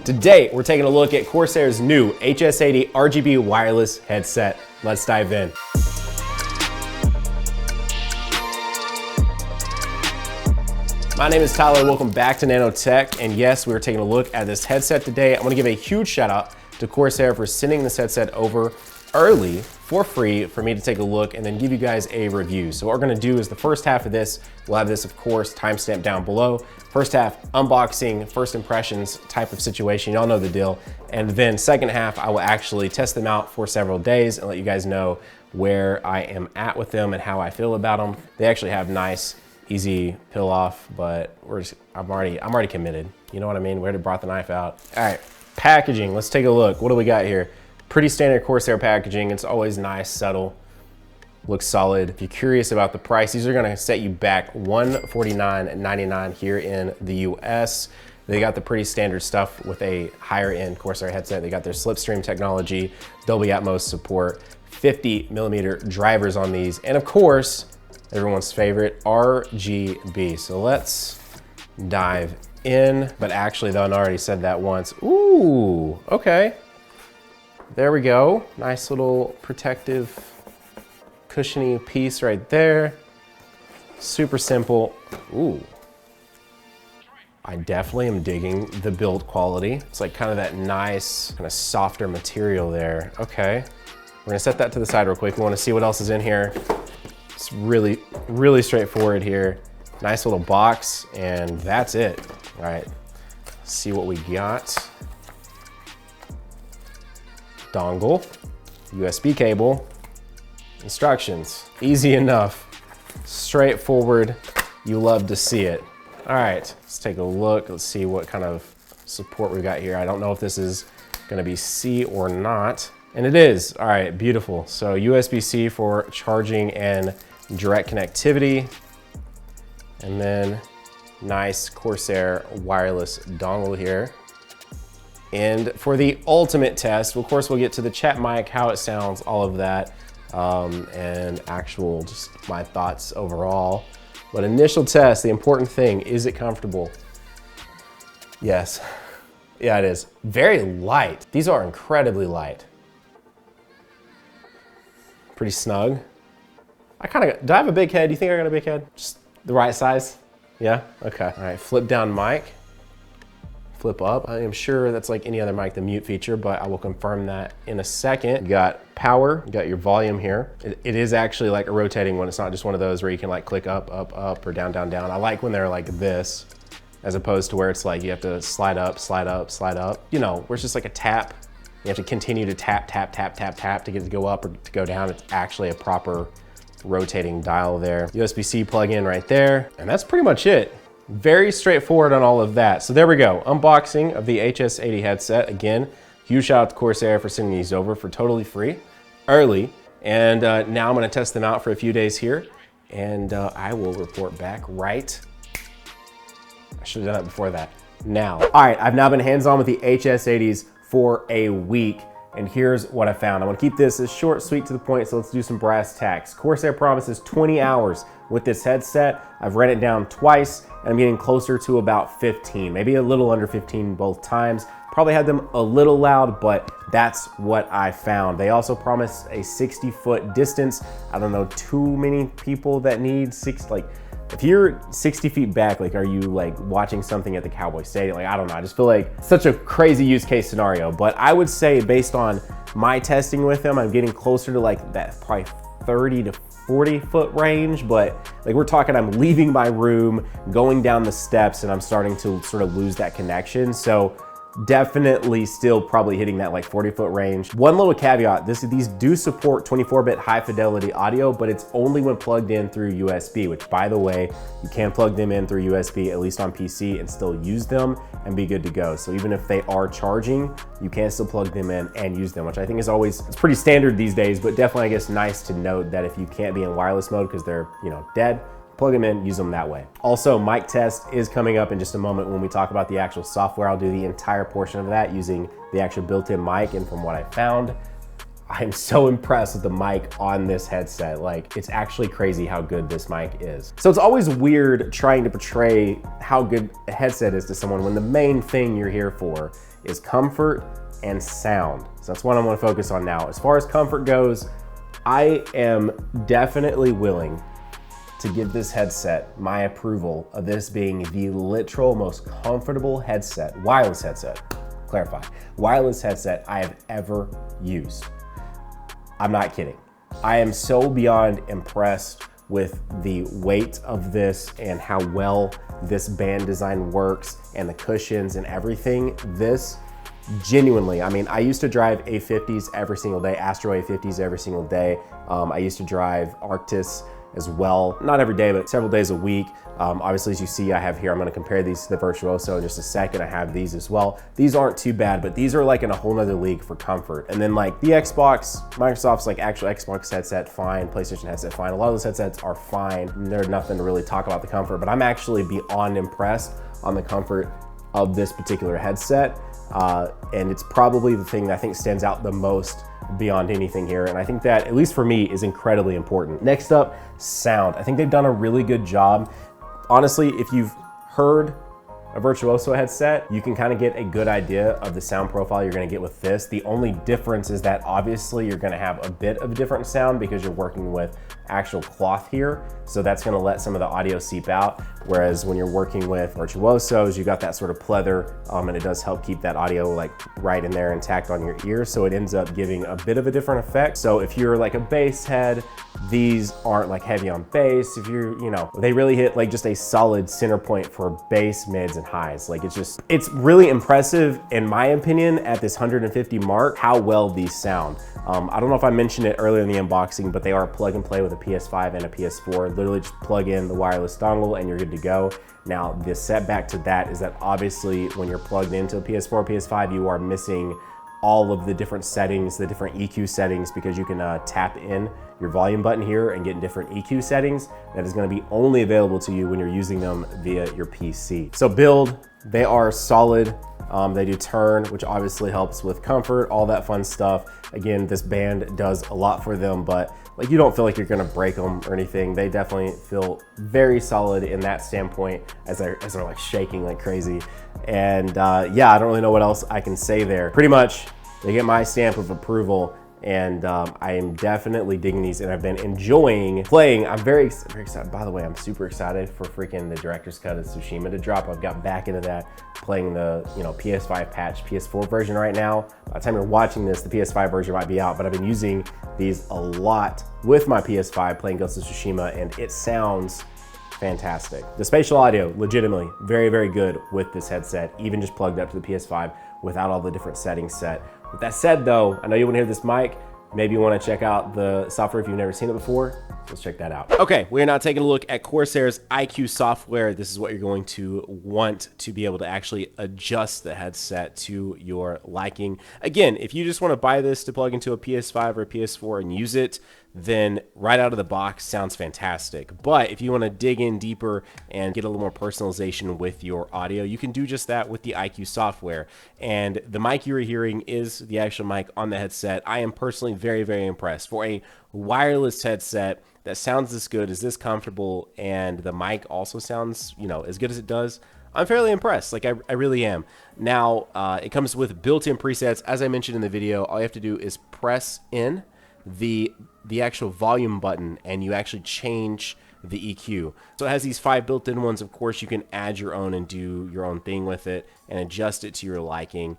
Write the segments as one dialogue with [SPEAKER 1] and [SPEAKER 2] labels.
[SPEAKER 1] Today, we're taking a look at Corsair's new HS80 RGB wireless headset. Let's dive in. My name is Tyler, welcome back to Nanotech, and yes, we're taking a look at this headset today. I want to give a huge shout out to Corsair for sending this headset over early for free for me to take a look and then give you guys a review. So what we're gonna do is the first half of this, we'll have this of course timestamped down below. First half, unboxing, first impressions type of situation, y'all know the deal. And then second half, I will actually test them out for several days and let you guys know where I am at with them and how I feel about them. They actually have nice, easy peel off, but I'm already committed. You know what I mean? We already brought the knife out. All right, packaging, let's take a look. What do we got here? Pretty standard Corsair packaging. It's always nice, subtle, looks solid. If you're curious about the price, these are gonna set you back $149.99 here in the US. They got the pretty standard stuff with a higher end Corsair headset. They got their slipstream technology, Dolby Atmos support, 50mm drivers on these, and of course, everyone's favorite, RGB. So let's dive in, but actually though, I already said that once. Ooh, okay. There we go. Nice little protective, cushiony piece right there. Super simple. Ooh. I definitely am digging the build quality. It's like kind of that nice, kind of softer material there. Okay. We're gonna set that to the side real quick. We wanna see what else is in here. It's really, really straightforward here. Nice little box, and that's it. All right, let's see what we got. Dongle, USB cable, instructions. Easy enough, straightforward. You love to see it. All right, let's take a look. Let's see what kind of support we've got here. I don't know if this is gonna be C or not. And it is. All right, beautiful. So USB-C for charging and direct connectivity. And then nice Corsair wireless dongle here. And for the ultimate test, of course, we'll get to the chat mic, how it sounds, all of that, and actual just my thoughts overall. But initial test, the important thing, is it comfortable? Yes. Yeah, it is. Very light. These are incredibly light. Pretty snug. Do I have a big head? Do you think I got a big head? Just the right size? Yeah? Okay. All right, flip down mic. Flip up. I am sure that's like any other mic, the mute feature, but I will confirm that in a second. You got power, you got your volume here. It is actually like a rotating one. It's not just one of those where you can like click up, up, up, or down, down, down. I like when they're like this, as opposed to where it's like you have to slide up, slide up, slide up. You know, where it's just like a tap. You have to continue to tap, tap, tap, tap, tap to get it to go up or to go down. It's actually a proper rotating dial there. USB-C plug-in right there. And that's pretty much it. Very straightforward on all of that. So there we go. Unboxing of the HS80 headset. Again, huge shout out to Corsair for sending these over for totally free, early. And now I'm gonna test them out for a few days here. And I will report back right. I should have done that before that. Now. All right, I've now been hands-on with the HS80s for a week. And here's what I found. I want to keep this as short, sweet, to the point, so let's do some brass tacks. Corsair promises 20 hours with this headset. I've ran it down twice, and I'm getting closer to about 15, maybe a little under 15 both times. Probably had them a little loud, but that's what I found. They also promised a 60-foot distance. I don't know too many people that need if you're 60 feet back, like, are you like watching something at the Cowboy Stadium? Like, I don't know, I just feel like such a crazy use case scenario. But I would say based on my testing with them, I'm getting closer to like that probably 30 to 40 foot range. But like we're talking, I'm leaving my room, going down the steps, and I'm starting to sort of lose that connection. So definitely still probably hitting that like 40-foot range. One little caveat, these do support 24-bit high fidelity audio, but it's only when plugged in through USB, which by the way, you can plug them in through USB, at least on PC, and still use them and be good to go. So even if they are charging, you can still plug them in and use them, which I think is always, it's pretty standard these days, but definitely I guess nice to note that if you can't be in wireless mode because they're, you know, dead, plug them in, use them that way. Also, mic test is coming up in just a moment when we talk about the actual software. I'll do the entire portion of that using the actual built-in mic, and from what I found, I'm so impressed with the mic on this headset. Like, it's actually crazy how good this mic is. So it's always weird trying to portray how good a headset is to someone when the main thing you're here for is comfort and sound. So that's what I'm gonna focus on now. As far as comfort goes, I am definitely willing to give this headset my approval of this being the literal most comfortable headset, wireless headset, clarify, wireless headset I have ever used. I'm not kidding. I am so beyond impressed with the weight of this and how well this band design works and the cushions and everything. This genuinely, I mean, I used to drive A50s every single day, Astro A50s every single day. I used to drive Arctis as well, not every day, but several days a week. Obviously, as you see, I have here, I'm gonna compare these to the Virtuoso in just a second. I have these as well. These aren't too bad, but these are like in a whole nother league for comfort. And then like the Xbox, Microsoft's like actual Xbox headset, fine. PlayStation headset, fine. A lot of those headsets are fine. There's nothing to really talk about the comfort, but I'm actually beyond impressed on the comfort of this particular headset. And it's probably the thing that I think stands out the most beyond anything here. And I think that, at least for me, is incredibly important. Next up, sound. I think they've done a really good job. Honestly, if you've heard a Virtuoso headset, you can kind of get a good idea of the sound profile you're gonna get with this. The only difference is that obviously you're gonna have a bit of a different sound because you're working with actual cloth here. So that's gonna let some of the audio seep out. Whereas when you're working with Virtuosos, you got that sort of pleather, and it does help keep that audio like right in there intact on your ear. So it ends up giving a bit of a different effect. So if you're like a bass head, these aren't like heavy on bass. If you're, you know, they really hit like just a solid center point for bass, mids, and highs. Like it's really impressive in my opinion at this 150 mark, how well these sound. I don't know if I mentioned it earlier in the unboxing, but they are plug and play with a PS5 and a PS4. Literally just plug in the wireless dongle and you're good to go. Now, the setback to that is that obviously when you're plugged into a PS4, PS5, you are missing all of the different settings, the different EQ settings, because you can tap in your volume button here and get different EQ settings. That is gonna be only available to you when you're using them via your PC. So build, they are solid. They do turn, which obviously helps with comfort, all that fun stuff. Again, this band does a lot for them, but like you don't feel like you're gonna break them or anything. They definitely feel very solid in that standpoint as they're like shaking like crazy. And yeah, I don't really know what else I can say there. Pretty much, they get my stamp of approval. And I am definitely digging these and I've been enjoying playing. I'm very excited. By the way, I'm super excited for freaking the director's cut of Tsushima to drop. I've got back into that, playing the PS5 patch, PS4 version right now. By the time you're watching this, the PS5 version might be out, but I've been using these a lot with my PS5 playing Ghost of Tsushima and it sounds fantastic. The spatial audio, legitimately very, very good with this headset, even just plugged up to the PS5 without all the different settings set. With that said though, I know you want to hear this mic. Maybe you want to check out the software if you've never seen it before. Let's check that out. Okay, we're now taking a look at Corsair's IQ software. This is what you're going to want to be able to actually adjust the headset to your liking. Again, if you just want to buy this to plug into a PS5 or a PS4 and use it, then right out of the box sounds fantastic. But if you want to dig in deeper and get a little more personalization with your audio, you can do just that with the IQ software. And the mic you're hearing is the actual mic on the headset. I am personally very, very impressed. For a wireless headset that sounds this good, is this comfortable, and the mic also sounds, as good as it does, I'm fairly impressed. Like I really am. Now, it comes with built-in presets. As I mentioned in the video, all you have to do is press in the actual volume button and you actually change the EQ. So it has these 5 built-in ones. Of course, you can add your own and do your own thing with it and adjust it to your liking.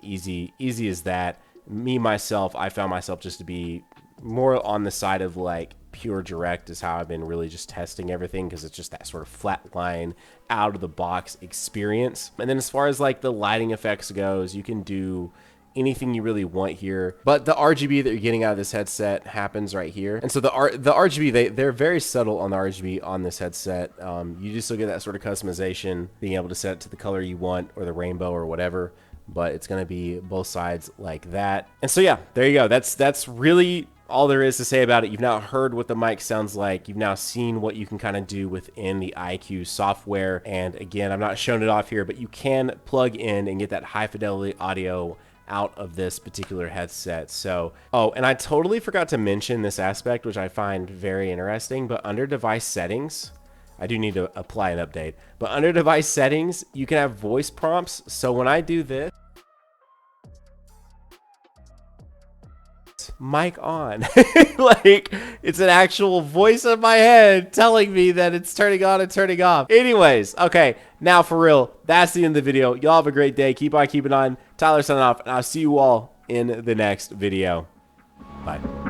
[SPEAKER 1] Easy as that. Myself, I found myself just to be more on the side of like pure direct is how I've been really just testing everything, because it's just that sort of flat line out of the box experience. And then as far as like the lighting effects goes, you can do anything you really want here, but the RGB that you're getting out of this headset happens right here. And so the RGB, they're very subtle on the RGB on this headset. You just still get that sort of customization, being able to set it to the color you want or the rainbow or whatever, but it's going to be both sides like that. And so yeah, there you go. That's really all there is to say about it. You've now heard what the mic sounds like. You've now seen what you can kind of do within the IQ software. And again, I'm not showing it off here, but you can plug in and get that high fidelity audio out of this particular headset. So, oh, and I totally forgot to mention this aspect, which I find very interesting, but under device settings, I do need to apply an update, but under device settings, you can have voice prompts. So when I do this, mic on. Like, it's an actual voice in my head telling me that it's turning on and turning off. Anyways, okay, now for real, that's the end of the video. Y'all have a great day. Keep on keeping on. Tyler signing off, and I'll see you all in the next video. Bye.